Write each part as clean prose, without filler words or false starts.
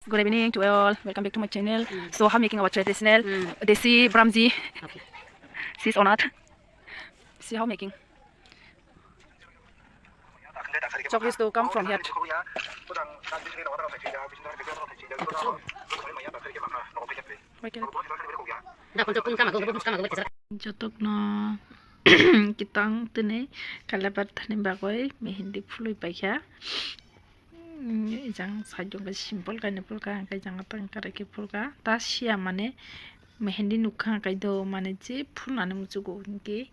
Good evening to all. Welcome back to my channel. So, I'm making our traditional desi bramji. Okay. See or not? See how making. Chocolates to come from here. Jotok no kitang tene kalabat thani bagoi mehendi phului paikha jang sajong ka simple kaine pulka kai jang tang kare ke pulka ta sia mane mehendi nukha kai do mane je phulane muchugo ke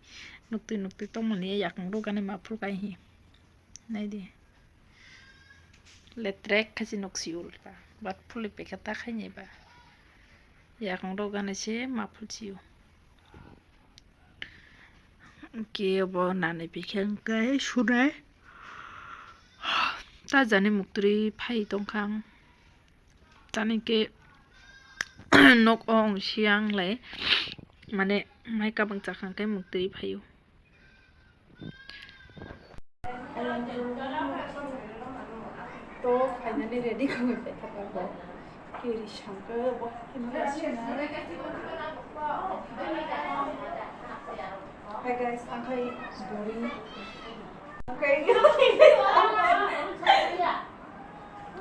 nukti tongmani yakang ro kane ma phulkai hi nai di letrek khasi noksiul ka bat phuli pekha ta khaini ba yakang ro kane se ma phulchiu ke bo nane pikhen kai sunai ta jani muktri phai tongkhang tani ke nok ong siang lai mane mai ka bang chakhang kai muktri phayu to finally ready koi pe thapa bo kiri shankar bo Hi guys, I'm boring. Okay.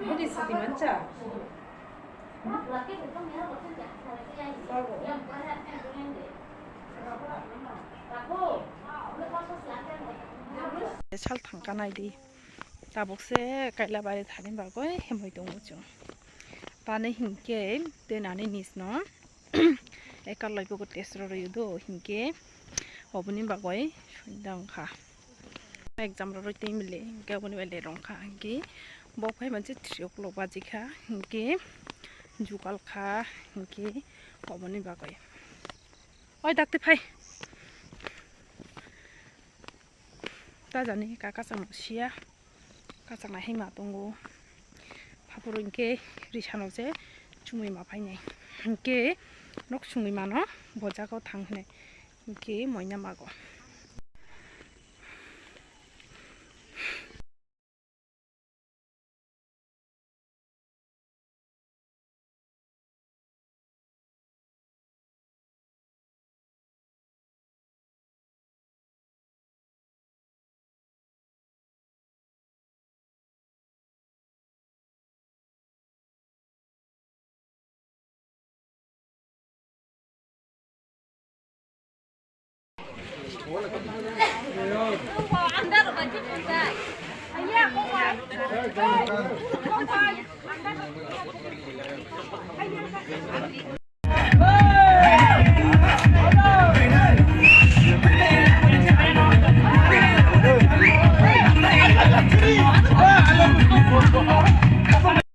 What is it, Mancha? Chal thangkanai di tabokse kaila bari thanin bagoi hemoi dongmuchu tane hingke tenani nisno ekal loibo tesro royudo hingke obuni bagoi sundang kha exam ro roi timile hingke obuni bele rongkha hingke bokhai manche triok lobaji kha hingke jukal kha hingke obuni bagoi oi dakte phai ta jani ka kasang sia kasang na hima tongo phapuro hingke risano je chungui ma phainai hingke nok chungui mano bojako thangne hingke moina mago